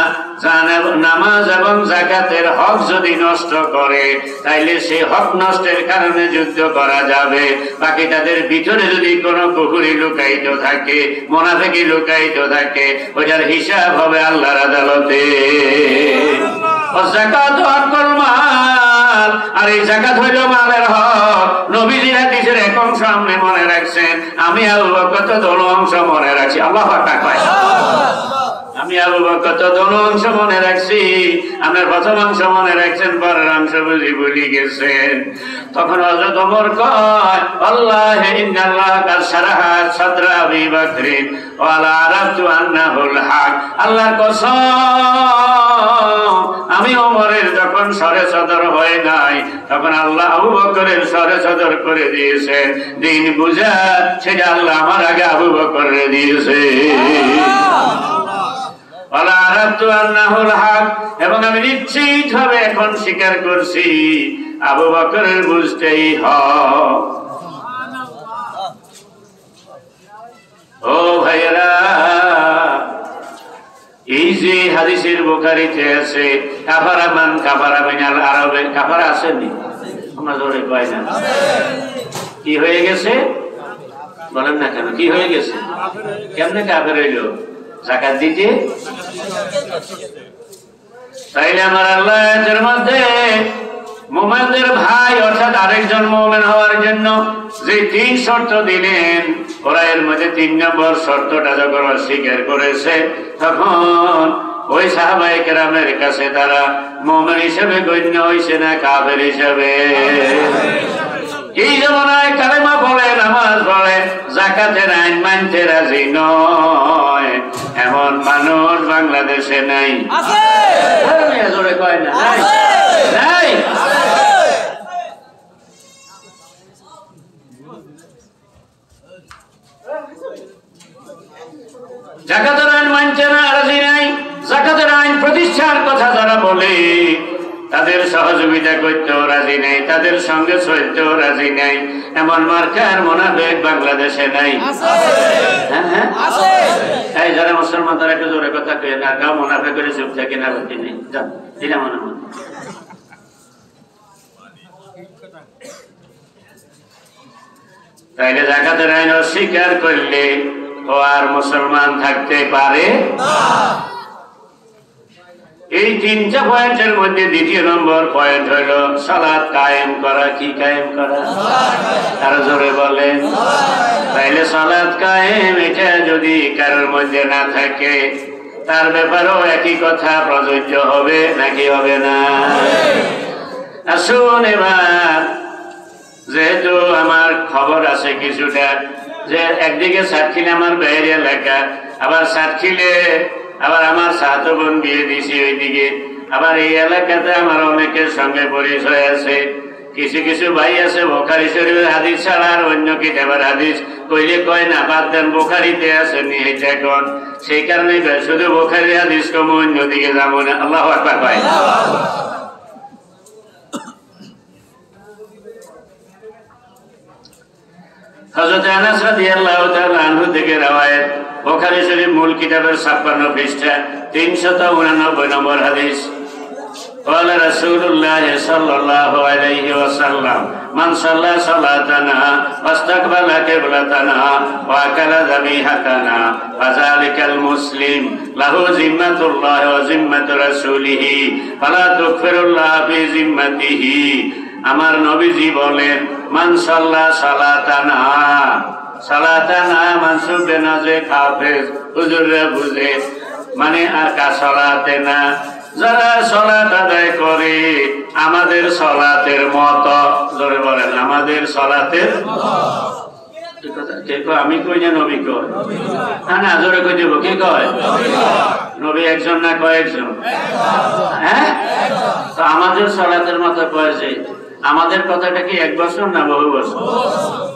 নামাজ এবং যাকাতের হক যদি নষ্ট করে তাইলে সেই হক নষ্টের কারণে যুদ্ধ করা যাবে। বাকি তাদের ভিতরে যদি কোনো কুফরি লুকায়িত থাকে, মুনাফিকি লুকায়িত থাকে, ওটার হিসাব হবে আল্লাহর আদালতে। যাকাত হকুল মাল, আর এই যাকাত হইল মালের হক। নবীজির হাদিসের এক অংশ আপনি মনে রাখছেন, আমি আবু বকর তো দোনো অংশ মনে রাখছি। আল্লাহু আকবার কয়। আমি আবু বকর তো দোনো অংশ মনে রাখছি। আপনার প্রথম অংশ মনে রাখছেন, পরের অংশ বুঝি ভুলে গেছেন। তখন হযরত ওমর কয় আল্লাহি ইন্নাল্লাহ কাদ শারাহা সাদরা আবি বকরিন ওয়া লা আরাফতু আন্নাহুল হক। আল্লাহর কসম, আমি ওমরের যখন সরে সদর হয় নাই, তখন আল্লাহ আবু বকরের সরে সদর করে দিয়েছেন। দিন বুঝা সেটা আল্লাহ আমার আগে আবু বকরের দিয়েছে। এবং আমি নিশ্চিত ভাবে এখন স্বীকার করছি আবু বকরের বুঝতেই হক। ও ভাইয়েরা, এই যে হাদিসের বুখারীতে আছে কাফারা মান কাফারা মিনাল আরবে, কাফারা আসেনি? আমরা জোরে কই না। কি হয়ে গেছে বলেন না কেন? কি হয়ে গেছে? কেমনে কাফের হইলো? যাকাত দিতে। তাইলে আমার আল্লাহ এর মধ্যে মুমিনদের ভাই অর্থাৎ আরেকজন মুমিন হওয়ার জন্য যে 3 শর্ত দিলেন, ওরা এর মধ্যে 3 নম্বর শর্তটা যখন স্বীকার করেছে, তখন ওই সাহাবায়ে কেরামের কাছে তারা মুমিন হিসেবে গণ্য হইছে না কাফের হিসেবে? এই জমানায় কালেমা পড়ে, নামাজ পড়ে, যাকাতের আইন মানতে রাজি নয়, এমন মানুষ বাংলাদেশে নাই। আছে? জোরে কয় না। নাই? যাকাতের আইন মানতে না, রাজি নাই। যাকাতের আইন প্রতিষ্ঠার কথা যারা বলে তাদের সহযোগিতা করতেও রাজি নাই, তাদের সঙ্গে চলতেও রাজি নাই, এমন মার্কার মুনাফিক বাংলাদেশে নাই। এই যারা মুসলমান তারা একটু জোরে কথা কয়ে না, গাও মুনাফিক করে চুপ থাকে না, বাকি নেই। দিলাম অনুমতি। তাইলে যাকাতের আইন অস্বীকার করলে ও আর মুসলমান থাকতে পারে না। এই 3টা পয়েন্টের মধ্যে 2 নম্বর পয়েন্ট হইল সালাত কায়েম করা। কি কায়েম করা? আরো জোরে বলেন। তাইলে সালাত কায়েম এটা যদি কারোর মধ্যে না থাকে, তার ব্যাপারেও একই কথা প্রযোজ্য হবে নাকি হবে না? আসুন এবার, যেহেতু আমার খবর আছে কিছুটা, যে একদিকে সাতক্ষীরা আমার বাইরে এলাকা, আবার সাতক্ষীরে আবার আমার সাত বোন বিয়ে দিছি ওইদিকে, আবার এই এলাকাতে আমার অনেকের সঙ্গে পরিচয় আছে। কিছু কিছু ভাই আছে বুখারী শরীফের হাদিস ছাড়া আর অন্য কিতাবের হাদিস কইলে কয় না, বাদ দেন, বুখারীতে আছে নি এটা কোন। সেই কারণে শুধু বুখারীর হাদিস কম, অন্যদিকে যাবো না। আল্লাহু আকবার কয়। হযরত আনাস রাদিয়াল্লাহু তাআলা আনহু থেকে রওয়ায়াত, বুখারী শরীফ মূল কিতাবের 56 পৃষ্ঠা 389 নম্বর হাদিস। قال رسول الله صلى الله عليه وسلم من صلى صلاتنا واستقبل قبلتنا واكل ذبيحتنا فذلك المسلم له ذمة الله وذمة رسوله فلا تكفر الله في ذمته। আমার নবীজি বলেন, মান সাল্লা সালাতানা, সালাতানা মানসুব বেনাজে হাফেজ, হুজুররা বুঝে মানে আর কা সালাতে না, যারা সালাত আদায় করে আমাদের সালাতের মতো। জোরে বলেন, আমাদের সালাতের মতো। আমি কই না, নবী কয়? না, জোরে কই দেব। কে কয়? নবী একজন না কয়েকজন? হ্যাঁ, তো আমাদের সালাতের মতো কয় যে, আমাদের কথাটা কি 1 বছর না বহু বছর?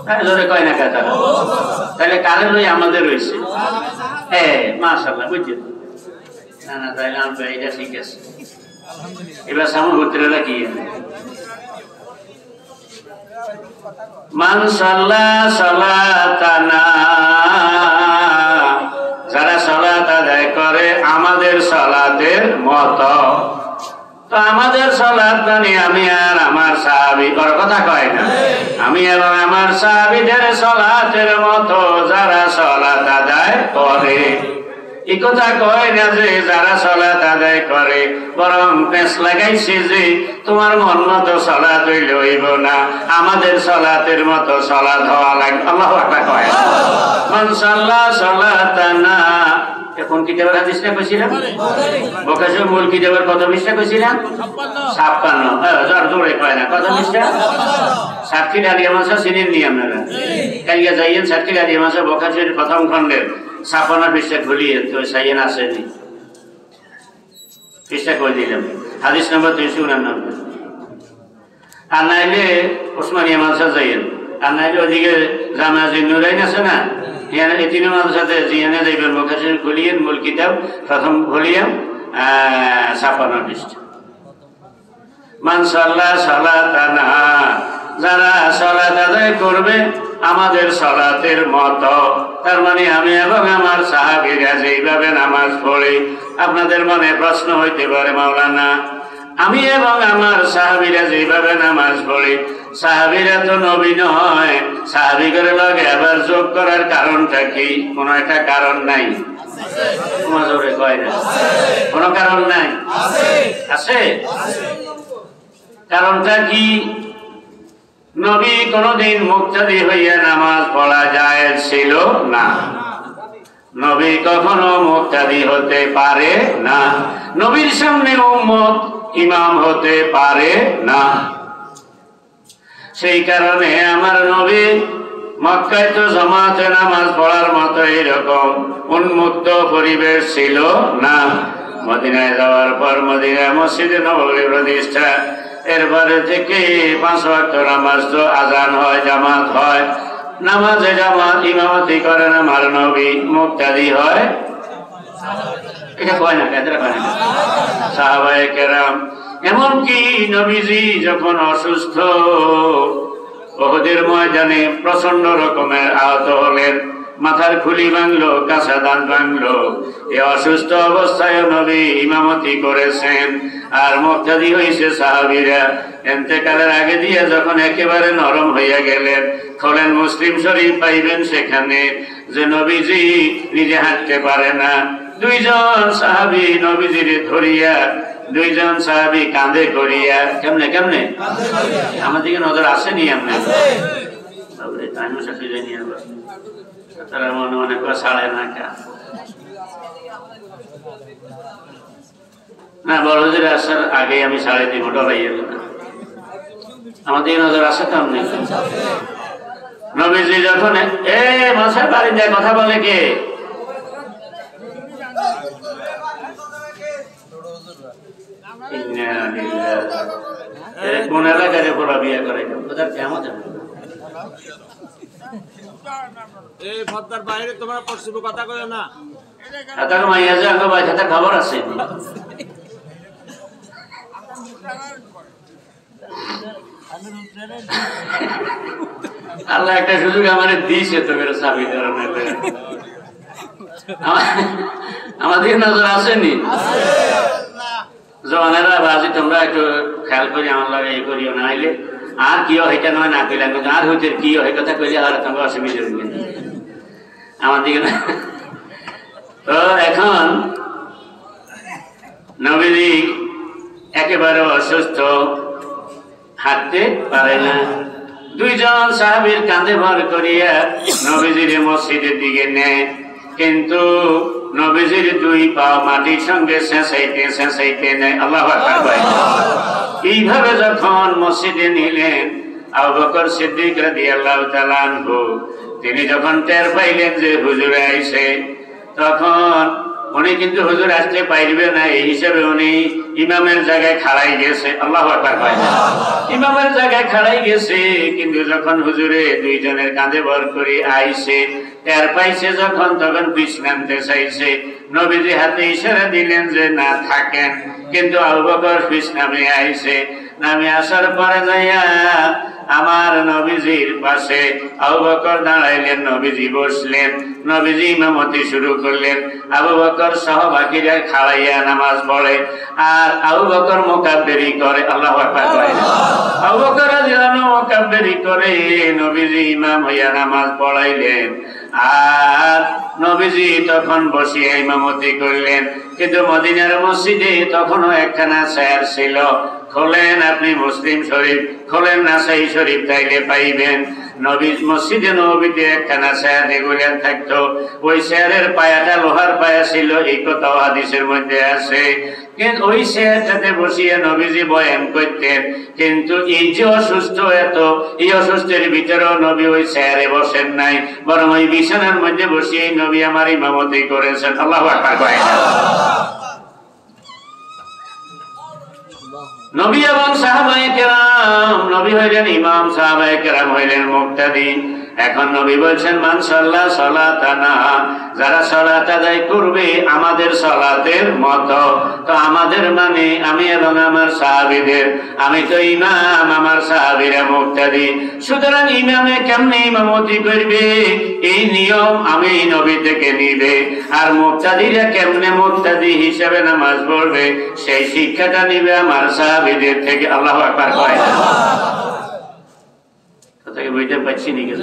হ্যাঁ, জোরে কয় না কথা। তাহলে কারে লই আমাদের হইছে? হ্যাঁ, মাশাআল্লাহ, বুঝছেন? না, তাইলে আমরা এটা ঠিক আছে। এবার সামনে ভর্তিরা কি মান সাল্লা সালাতানা, যারা সালাত আদায় করে আমাদের সালাতের মতো। তো আমাদের সালাত মানে আমি আর আমার সাহাবী, বড় কথা কয় না, আমি এবং আমার সাহাবীদের সালাতের মতো যারা সালাত আদায় করে। এই কথা কয় না যে যারা সালাত আদায় করে, বরং পেঁচ লাগাইছে যে তোমার মন মতো সালাত হইলে হইব না, আমাদের সালাতের মতো সালাত হওয়া লাগবে। আল্লাহু আকবার কয়। মান সাল্লা সালাতানা, কোন কিতাবের হাদিস না কইছিলাম? বকাশে মূল কিতাবের কত পৃষ্ঠা কইছিলাম? 56। যার জোরে কয় না, কত পৃষ্ঠা? সাতটি আলিয়া মাসা চিনেন নি আপনারা? কালিয়া যাইয়েন সাতটি আলিয়া মাসা বকাশের প্রথম খণ্ডের 56 পৃষ্ঠা খুলিয়ে তো সাইয়েন আসেনি, পৃষ্ঠা করে দিলাম, হাদিস নম্বর 389। আর নাইলে ওসমানিয়া মাদ্রাসা যাইয়েন, আর নাইলে ওদিকে জামা নুরাইন আছে না, এই তিন মাদ্রাসাতে জিয়ানে যাইবেন, বকাশের খুলিয়েন মূল কিতাব প্রথম ভলিউম 56 পৃষ্ঠা। মান সাল্লা সালাতানা, যারা সালাত আদায় করবে আমাদের সালাতের মতো, তার মানে আমি এবং আমার সাহাবীরা যেইভাবে নামাজ পড়ি। আপনাদের মনে প্রশ্ন হইতে পারে, মাওলানা আমি এবং আমার সাহাবীরা যেইভাবে নামাজ পড়ি, সাহাবীরা তো নবী নয়, সাহাবীদের লগে আবার যোগ করার কারণটা কি? কোনো একটা কারণ নাই? জোরে কয় না, কোনো কারণ নাই? আছে। কারণটা কি? নবী কোনদিন মুক্তাদি হইয়া নামাজ পড়া জায়েজ ছিল না, নবী কখনো মুক্তাদি হতে পারে না, নবীর সামনে উম্মত ইমাম হতে পারে না। সেই কারণে আমার নবী মক্কায় তো জামাতে নামাজ পড়ার মতো এরকম উন্মুক্ত পরিবেশ ছিল না। মদিনায় যাওয়ার পর মদিনায় মসজিদে নববী প্রতিষ্ঠা, এরপরে থেকে 5 ওয়াক্ত নামাজ তো আজান হয়, জামাত হয়, নামাজে জামাত ইমামতি করেন আমার নবী, মুক্তাদি হয়। এটা কয় না, কেদরা কয় না সাহাবায়ে কেরাম। এমনকি নবীজি যখন অসুস্থ, উহুদের ময়দানে প্রচন্ড রকমের আহত হলেন, মাথার খুলি ভাঙলো, কাঁচা দাঁত ভাঙলো, এই অসুস্থ অবস্থায় নবী ইমামতি করেছেন, আর মুক্তাদি হয়েছে সাহাবীরা। ইন্তেকালের আগে দিয়ে যখন একেবারে নরম হইয়া গেলেন, খোলেন মুসলিম শরীফ পাইবেন সেখানে যে নবীজি নিজে হাঁটতে পারে না, 2 জন সাহাবী নবীজিরে ধরিয়া, 2 জন সাহাবী কাঁধে করিয়া, কেমনে কেমনে আমার দিকে নজর আসেনি? আপনার তারা মনে মনে করে ছাড়ে না না, বড়দের আসার আগে আমি ছাড়ে দিব, ডরাইয়া না, আমাদের নজর আসে কেমনে? নবীজি যখন মশাই বাড়ি যায় কথা বলে কে? কোন এলাকায় পড়া বিয়ে করে কেমন বাইরে তোমার কথা কয় না, খবর আছে। আল্লাহ একটা সুযোগ আমার দিয়েছে তো বেরো চাবি ধরনের, আমাদের নজর আসেনি? জওয়ানেরা বাজি তোমরা একটু খেয়াল করি, আমার লাগে এই করিও না, আইলে আর কিও হইতে নয় না কইলাম, আর হইতে কি হয় কথা কইলে আর তোমার অসুবিধা হইবে আমার দিকে না। তো এখন নবীজি একেবারে অসুস্থ, হাঁটতে পারে না, 2 জন সাহাবীর কাঁধে ভর করিয়া নবীজির মসজিদের দিকে নেয়, কিন্তু নবীজির 2 পা মাটির সঙ্গে ছেঁচাইতে নেয়। আল্লাহু আকবার। এইভাবে যখন মসজিদে নিলেন, আবু বকর সিদ্দিক রাদিয়াল্লাহু তাআলা আনহু তিনি যখন টের পাইলেন যে হুজুর আইছে, তখন উনি কিন্তু হুজুর আসতে পাইবে না, এই হিসেবে উনি ইমামের জায়গায় খাড়াই গেছে। আল্লাহু আকবার। ইমামের জায়গায় খাড়াই গেছে, কিন্তু যখন হুজুরে 2 জনের কাঁধে ভর করে আইছে, টের পাইছে যখন, তখন পিছ নামতে চাইছে, নবীজি হাতে ইশারা দিলেন যে না থাকেন, কিন্তু আবু বকর পিছ নামে আইছে। নামে আসার পরে যাইয়া আমার নবীজির পাশে আবু বকর দাঁড়াইলেন, নবীজি বসলেন, নবীজি ইমামতি শুরু করলেন। আবু বকর সহ বাকিরা খাড়াইয়া নামাজ পড়ে, আর আবু বকর মুকাব্বিরি করে। আল্লাহু আকবার কয়। আবু বকর রাদিয়াল্লাহু আনহু মুকাব্বিরি করে নবীজি ইমাম হইয়া নামাজ পড়াইলেন, আর নবীজি তখন বসিয়া ইমামতি করলেন। কিন্তু মদিনার মসজিদে তখনও একখানা চেয়ার ছিল। খোলেন আপনি মুসলিম শরীফ, খোলেন নাসাই শরীফ, তাইলে পাইবেন নবী মসজিদে নববীতে একখানা চেয়ার রেগুলার থাকতো। ওই চেয়ারের পায়াটা লোহার পায়া ছিল, এই কথাও হাদিসের মধ্যে আছে। কিন্তু ওই চেয়ারটাতে বসিয়ে নবীজি বয়ান করতেন। কিন্তু এই যে অসুস্থ, এই অসুস্থের ভিতরেও নবী ওই চেয়ারে বসেন নাই, বরং ওই বিছানার মধ্যে বসিয়ে নবী আমার ইমামতি করেছেন। আল্লাহু আকবার কয়। নবী এবং সাহাবায়ে কেরাম, নবী হইলেন ইমাম, সাহাবায়ে কেরাম হইলেন মুক্তাদি। এখন নবী বলছেন মান সাল্লা সালাতানা, যারা সালাত আদায় করবে আমাদের সালাতের মতো। তো আমাদের মানে আমি এবং আমার সাহাবীদের, আমি তো ইমাম, আমার সাহাবীরা মুক্তাদি। সুতরাং ইমামে কেমনে ইমামতি করবে এই নিয়ম আমি নবী থেকে নিবে, আর মুক্তাদিরা কেমনে মুক্তাদি হিসেবে নামাজ পড়বে সেই শিক্ষাটা নিবে আমার সাহাবীদের থেকে। আল্লাহু আকবার কয়। কথা কি বুঝতে পারছি নাকি?